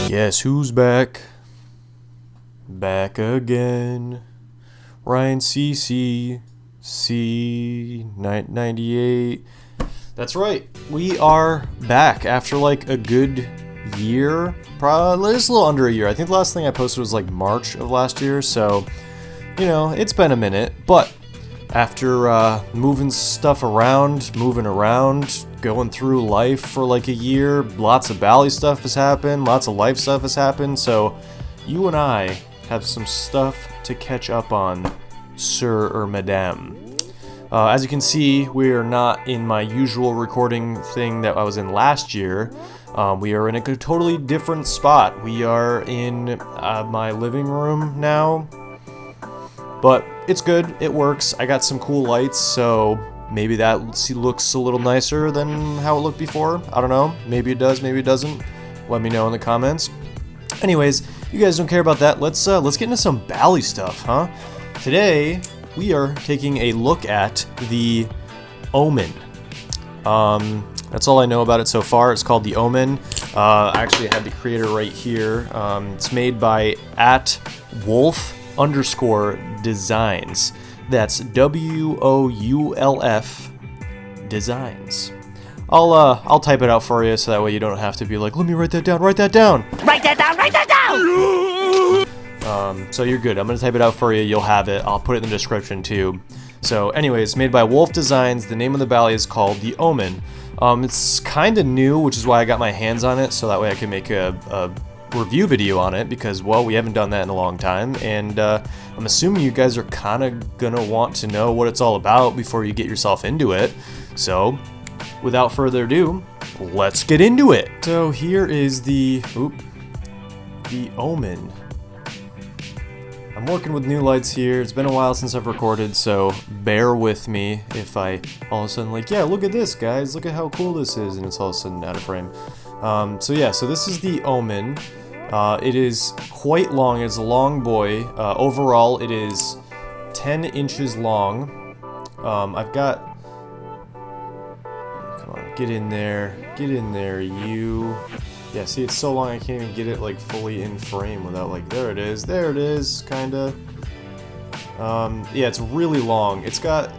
Guess who's back? Back again. Ryan CC C98. That's right. We are back after like a good year. Probably just a little under a year. I think the last thing I posted was like March of last year. So, you know, it's been a minute. But after moving around, going through life for like a year, lots of Bali stuff has happened, lots of life stuff has happened, so you and I have some stuff to catch up on, sir or madame. As you can see, we are not in my usual recording thing that I was in last year. We are in a totally different spot. We are in my living room now, but it's good, it works. I got some cool lights, so maybe that looks a little nicer than how it looked before. I don't know. Maybe it does, maybe it doesn't. Let me know in the comments. Anyways, you guys don't care about that. Let's get into some Bali stuff, huh? Today, we are taking a look at the Omen. That's all I know about it so far. It's called the Omen. I actually have the creator right here. It's made by @wolf_designs. That's WOULF Designs. I'll type it out for you so that way you don't have to be like, let me write that down, write that down. Write that down, write that down! So you're good. I'm gonna type it out for you. You'll have it. I'll put it in the description too. So anyways, made by Wolf Designs. The name of the Bali is called the Omen. It's kind of new, which is why I got my hands on it, so that way I can make a review video on it, because, well, we haven't done that in a long time, and I'm assuming you guys are kind of gonna want to know what it's all about before you get yourself into it. So, without further ado, let's get into it. So here is the Omen. I'm working with new lights here. It's been a while since I've recorded, so bear with me if I all of a sudden like, yeah, look at this, guys, look at how cool this is, and it's all of a sudden out of frame. So this is the Omen. It is quite long. It's a long boy. Overall, it is 10 inches long. I've got... Come on, get in there, you... Yeah, see, it's so long I can't even get it, like, fully in frame without, like, there it is, kinda. Yeah, it's really long. It's got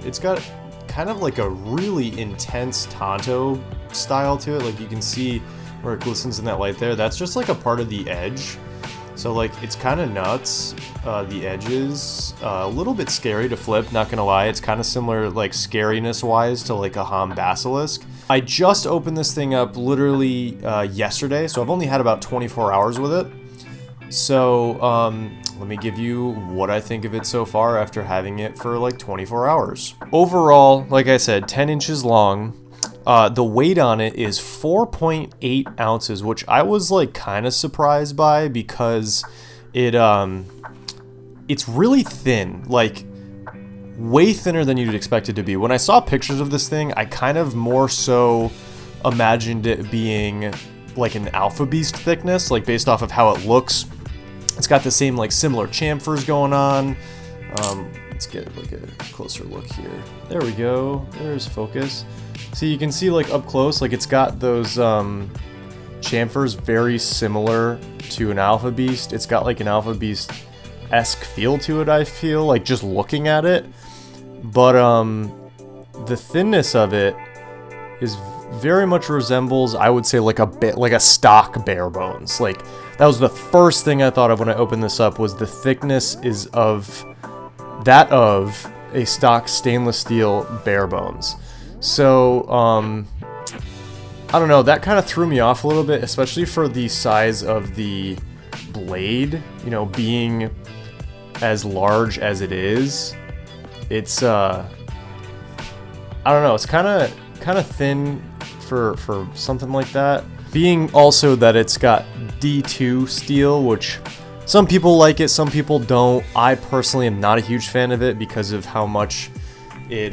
kind of like a really intense Tanto style to it. Like, you can see where it glistens in that light there. That's just like a part of the edge. So like, it's kind of nuts, the edges. A little bit scary to flip, not gonna lie. It's kind of similar, like, scariness wise to like a Basilisk. I just opened this thing up literally yesterday, so I've only had about 24 hours with it. So let me give you what I think of it so far after having it for like 24 hours. Overall, like I said, 10 inches long. The weight on it is 4.8 ounces, which I was like kind of surprised by, because it's really thin, like way thinner than you'd expect it to be. When I saw pictures of this thing, I kind of more so imagined it being like an Alpha Beast thickness, like based off of how it looks. It's got the same like similar chamfers going on. Let's get like a closer look here. There we go. There's focus. So you can see like up close, like it's got those chamfers very similar to an Alpha Beast. It's got like an Alpha Beast-esque feel to it, I feel, like just looking at it. But the thinness of it is very much resembles, I would say, like a bit like a stock bare bones. Like, that was the first thing I thought of when I opened this up, was the thickness is of that of a stock stainless steel bare bones. So I don't know, that kind of threw me off a little bit, especially for the size of the blade, you know, being as large as it is. It's I don't know, it's kind of thin for something like that. Being also that it's got D2 steel, which some people like it, some people don't. I personally am not a huge fan of it because of how much it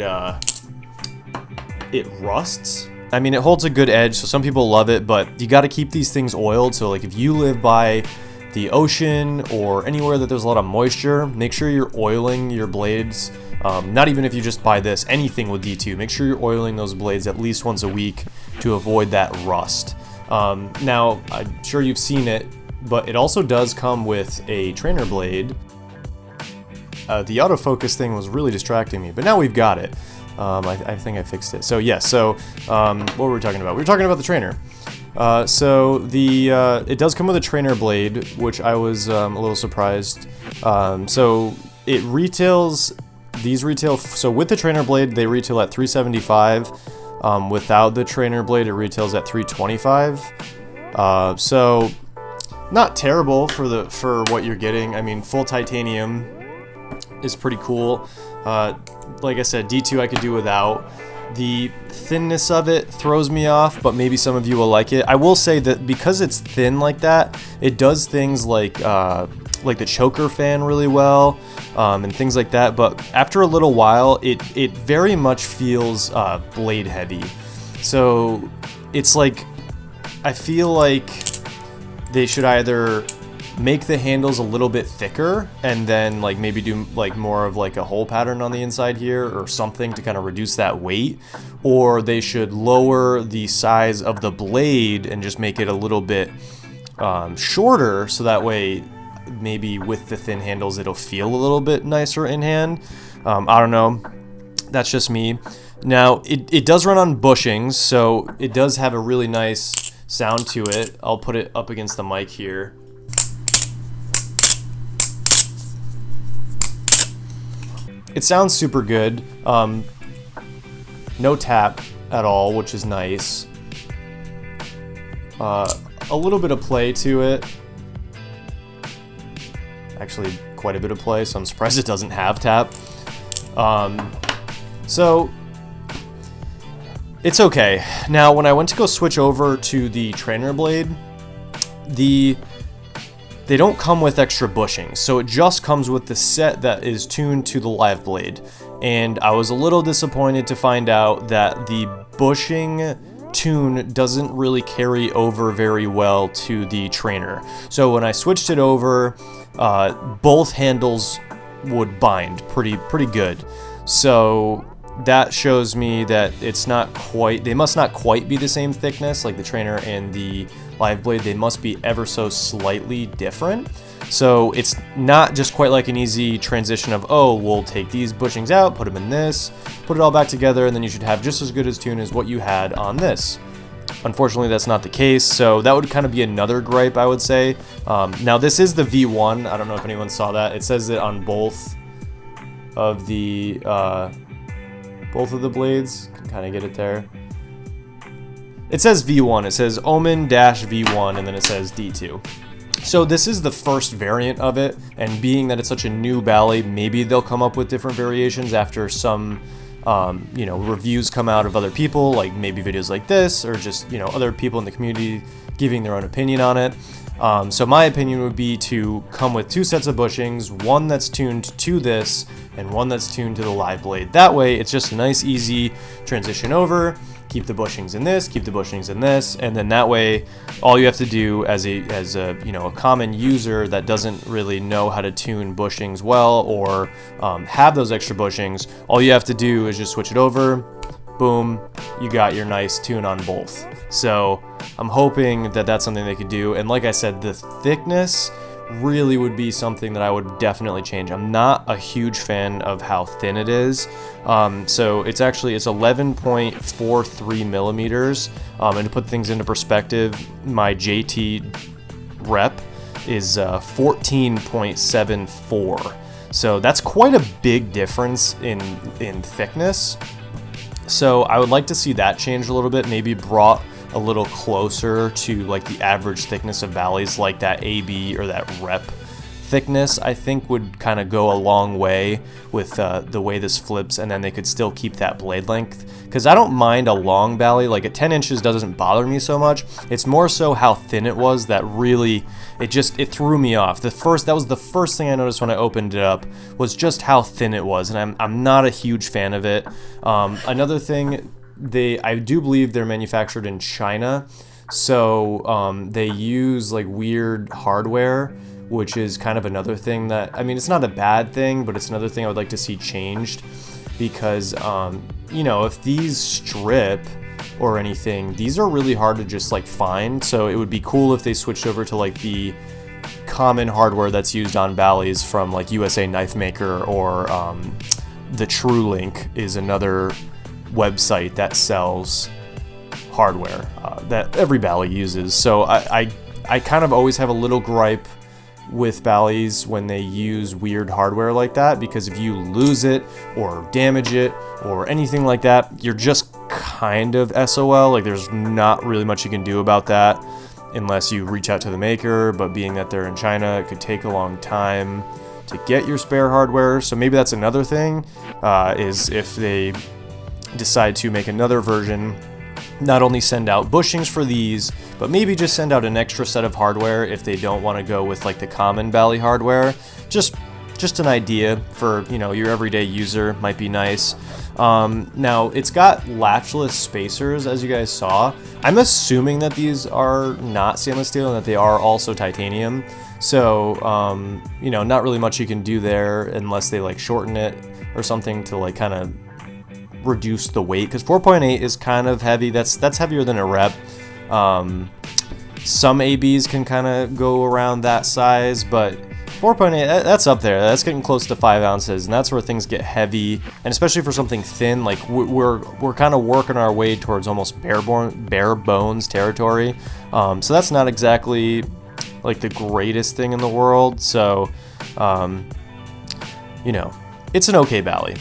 rusts. I mean, it holds a good edge, so some people love it, but you got to keep these things oiled. So like, if you live by the ocean or anywhere that there's a lot of moisture, make sure you're oiling your blades. Not even if you just buy this, anything with D2, make sure you're oiling those blades at least once a week to avoid that rust. Now, I'm sure you've seen it, but it also does come with a trainer blade. The autofocus thing was really distracting me, but now we've got it. I think I fixed it. So yes, what were we talking about? We were talking about the trainer. It does come with a trainer blade, which I was a little surprised. So it retails, so with the trainer blade, they retail at $375. Without the trainer blade, it retails at $325. So not terrible for what you're getting. I mean, full titanium is pretty cool. Like I said, D2 I could do without. The thinness of it throws me off, but maybe some of you will like it. I will say that because it's thin like that, it does things like the choker fan really well, and things like that. But after a little while, it very much feels blade heavy. So it's like, I feel like they should either make the handles a little bit thicker and then like maybe do like more of like a hole pattern on the inside here or something to kind of reduce that weight, or they should lower the size of the blade and just make it a little bit shorter, so that way maybe with the thin handles it'll feel a little bit nicer in hand. I don't know, that's just me. Now it does run on bushings, so it does have a really nice sound to it. I'll put it up against the mic here. It sounds super good. No tap at all, which is nice. A little bit of play to it. Actually, quite a bit of play, so I'm surprised it doesn't have tap. So it's okay. Now, when I went to go switch over to the trainer blade, they don't come with extra bushings, so it just comes with the set that is tuned to the live blade. And I was a little disappointed to find out that the bushing tune doesn't really carry over very well to the trainer. So when I switched it over, both handles would bind pretty good. So that shows me that they must not quite be the same thickness, like the trainer and the live blade. They must be ever so slightly different. So it's not just quite like an easy transition of, oh, we'll take these bushings out, put them in this, put it all back together, and then you should have just as good as tune as what you had on this. Unfortunately, that's not the case, so that would kind of be another gripe, I would say. Now, this is the V1. I don't know if anyone saw that. It says it on both of the blades. Can kind of get it there. It says V1. It says Omen-V1, and then it says D2. So this is the first variant of it, and being that it's such a new Bally, maybe they'll come up with different variations after some reviews come out of other people, like maybe videos like this, or just, other people in the community giving their own opinion on it. So my opinion would be to come with two sets of bushings, one that's tuned to this, and one that's tuned to the live blade. That way, it's just a nice, easy transition over. Keep the bushings in this, keep the bushings in this, and then that way, all you have to do as a common user that doesn't really know how to tune bushings well or have those extra bushings, all you have to do is just switch it over. Boom, you got your nice tune on both. So I'm hoping that that's something they could do. And like I said, the thickness really would be something that I would definitely change. I'm not a huge fan of how thin it is. So it's 11.43 millimeters. And to put things into perspective, my JT rep is 14.74. So that's quite a big difference in thickness. So I would like to see that change a little bit, maybe brought a little closer to like the average thickness of Bally's, like that AB or that rep thickness. I think would kind of go a long way with the way this flips, and then they could still keep that blade length. Because I don't mind a long Bally, like at 10 inches doesn't bother me so much. It's more so how thin it was that really, it threw me off. That was the first thing I noticed when I opened it up, was just how thin it was, and I'm not a huge fan of it. Another thing, I do believe they're manufactured in China, so they use like weird hardware which is kind of another thing that, I mean, it's not a bad thing, but it's another thing I would like to see changed, because, you know, if these strip or anything, these are really hard to just like find, so it would be cool if they switched over to like the common hardware that's used on Bally's from like USA Knife Maker, or the TrueLink is another website that sells hardware that every Bally uses. So I kind of always have a little gripe with Bally's when they use weird hardware like that, because if you lose it or damage it or anything like that, you're just kind of SOL. Like, there's not really much you can do about that unless you reach out to the maker, but being that they're in China, it could take a long time to get your spare hardware. So maybe that's another thing, is if they decide to make another version, not only send out bushings for these, but maybe just send out an extra set of hardware if they don't want to go with like the common Bally hardware. Just an idea for, you know, your everyday user, might be nice. Now, it's got latchless spacers, as you guys saw. I'm assuming that these are not stainless steel and that they are also titanium. So, you know, not really much you can do there unless they like shorten it or something to like kind of reduce the weight, because 4.8 is kind of heavy. That's heavier than a rep. Some ABs can kind of go around that size, but 4.8, that's up there. That's getting close to 5 ounces, and that's where things get heavy, and especially for something thin, like we're kind of working our way towards almost bare bones territory. So that's not exactly like the greatest thing in the world. So, you know, it's an okay Bally.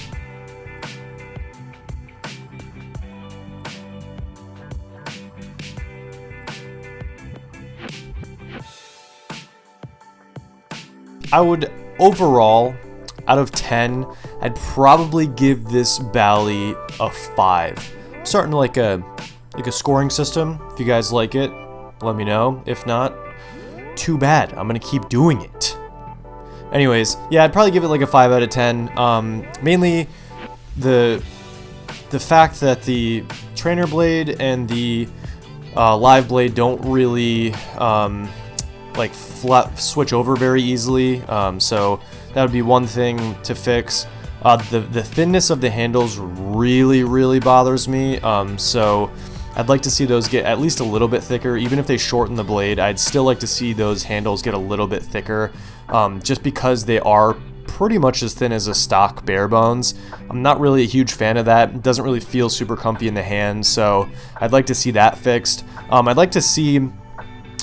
I would, overall, out of 10, I'd probably give this Bally a 5. I'm starting to like a scoring system. If you guys like it, let me know. If not, too bad. I'm gonna keep doing it. Anyways, yeah, I'd probably give it like a 5 out of 10. Mainly the fact that the trainer blade and the live blade don't really like switch over very easily, so that would be one thing to fix. The thinness of the handles really bothers me, so I'd like to see those get at least a little bit thicker. Even if they shorten the blade, I'd still like to see those handles get a little bit thicker, just because they are pretty much as thin as a stock bare bones. I'm not really a huge fan of that. It doesn't really feel super comfy in the hand, so I'd like to see that fixed. I'd like to see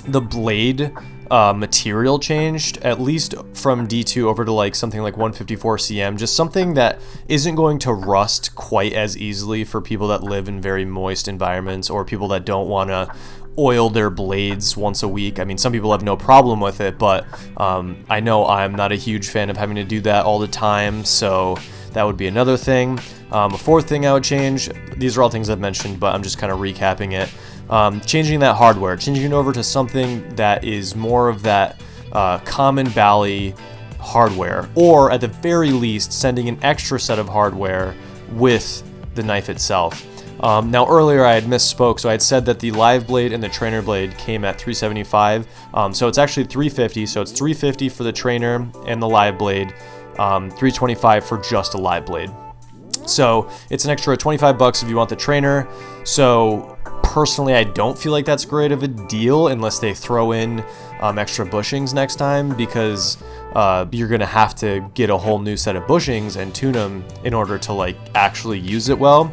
the blade material changed, at least from D2 over to like something like 154 cm, just something that isn't going to rust quite as easily for people that live in very moist environments, or people that don't want to oil their blades once a week. I mean, some people have no problem with it, but I know I'm not a huge fan of having to do that all the time, so that would be another thing. A fourth thing I would change, these are all things I've mentioned, but I'm just kind of recapping it. Changing that hardware, changing it over to something that is more of that common Bally hardware, or at the very least sending an extra set of hardware with the knife itself. Now earlier I had misspoke, so I had said that the live blade and the trainer blade came at $375, so it's actually $350, so it's $350 for the trainer and the live blade, $325 for just a live blade. So it's an extra $25 if you want the trainer. So personally, I don't feel like that's great of a deal unless they throw in extra bushings next time, because you're gonna have to get a whole new set of bushings and tune them in order to like actually use it well.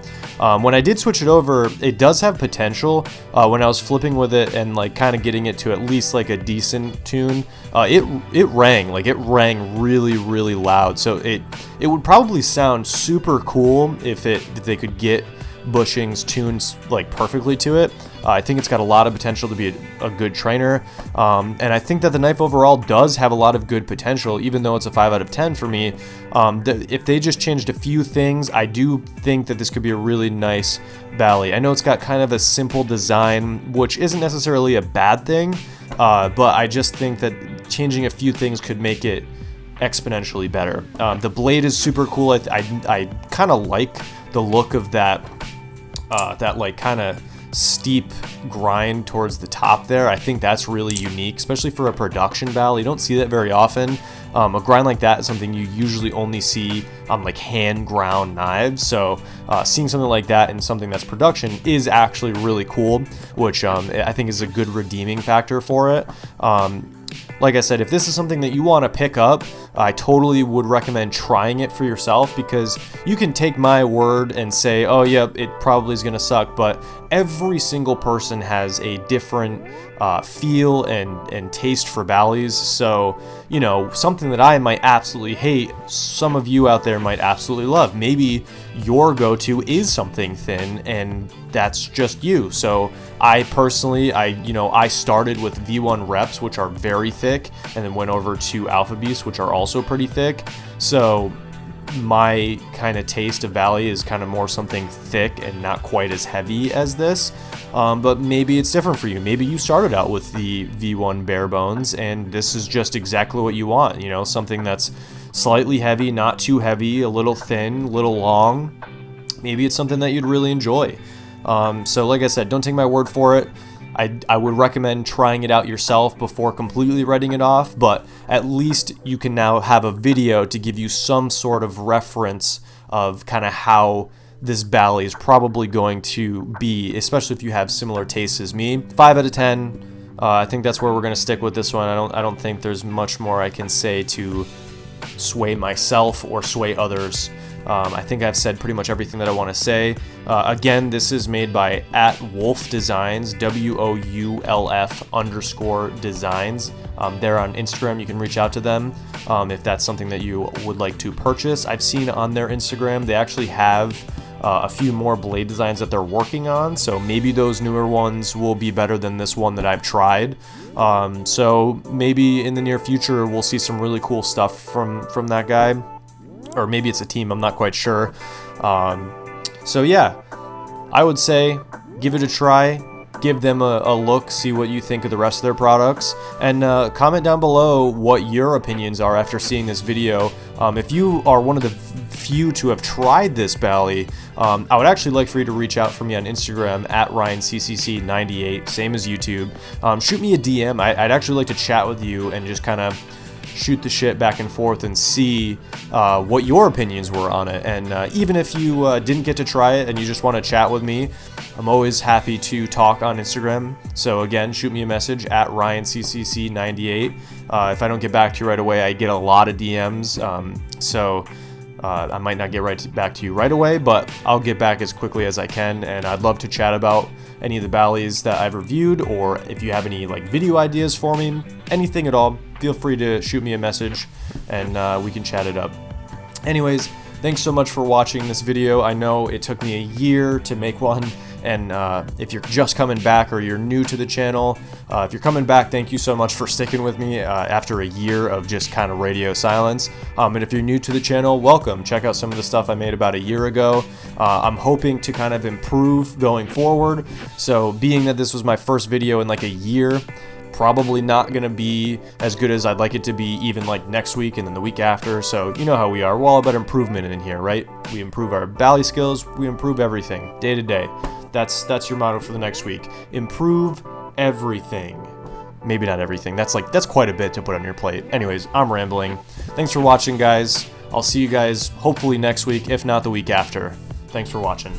When I did switch it over, it does have potential. When I was flipping with it and like kind of getting it to at least like a decent tune, it rang really loud. So it would probably sound super cool if they could get bushings tuned like perfectly to it. I think it's got a lot of potential to be a good trainer, and I think that the knife overall does have a lot of good potential, even though it's a 5 out of 10 for me. If they just changed a few things, I do think that this could be a really nice Bally. I know it's got kind of a simple design, which isn't necessarily a bad thing, but I just think that changing a few things could make it exponentially better. The blade is super cool. I kind of like the look of that like kind of steep grind towards the top there. I think that's really unique, especially for a production ballad. You don't see that very often. A grind like that is something you usually only see on like hand ground knives. So seeing something like that in something that's production is actually really cool, which I think is a good redeeming factor for it. Like I said, if this is something that you want to pick up, I totally would recommend trying it for yourself, because you can take my word and say, oh yeah, it probably is going to suck, but every single person has a different feel and taste for ballys. So, you know, something that I might absolutely hate, some of you out there might absolutely love. Maybe your go-to is something thin, and that's just you. So I personally, I started with V1 reps, which are very thick, and then went over to Alpha Beasts, which are also pretty thick. So my kind of taste of bally is kind of more something thick and not quite as heavy as this. But maybe it's different for you. Maybe you started out with the V1 bare bones, and this is just exactly what you want. You know, something that's slightly heavy, not too heavy, a little thin, a little long. Maybe it's something that you'd really enjoy. So like I said, don't take my word for it. I would recommend trying it out yourself before completely writing it off, but at least you can now have a video to give you some sort of reference of kind of how this bally is probably going to be, especially if you have similar tastes as me. 5 out of 10. I think that's where we're going to stick with this one. I don't think there's much more I can say to sway myself or sway others. I think I've said pretty much everything that I want to say. Again, this is made by @Wolf Designs, WOULF_designs. They're on Instagram. You can reach out to them if that's something that you would like to purchase. I've seen on their Instagram they actually have a few more blade designs that they're working on, so maybe those newer ones will be better than this one that I've tried. So maybe in the near future we'll see some really cool stuff from that guy. Or maybe it's a team, I'm not quite sure. So yeah, I would say give it a try, give them a look, see what you think of the rest of their products, and comment down below what your opinions are after seeing this video. If you are one of the few to have tried this bally, I would actually like for you to reach out for me on Instagram @RyanCCC98, same as YouTube. Shoot me a DM. I'd actually like to chat with you and just kind of shoot the shit back and forth and see what your opinions were on it. And even if you didn't get to try it and you just want to chat with me, I'm always happy to talk on Instagram. So again, shoot me a message @RyanCCC98. If I don't get back to you right away, I get a lot of DMs, so I might not get back to you right away, but I'll get back as quickly as I can, and I'd love to chat about any of the ballys that I've reviewed, or if you have any like video ideas for me, anything at all, feel free to shoot me a message and we can chat it up. Anyways, thanks so much for watching this video. I know it took me a year to make one, and if you're just coming back or you're new to the channel, if you're coming back, thank you so much for sticking with me after a year of just kind of radio silence. And if you're new to the channel, welcome. Check out some of the stuff I made about a year ago. I'm hoping to kind of improve going forward. So being that this was my first video in like a year, probably not going to be as good as I'd like it to be even like next week and then the week after. So you know how we are. We're all about improvement in here, right? We improve our bally skills. We improve everything day to day. That's your motto for the next week. Improve everything. Maybe not everything. That's quite a bit to put on your plate. Anyways, I'm rambling. Thanks for watching, guys. I'll see you guys hopefully next week, if not the week after. Thanks for watching.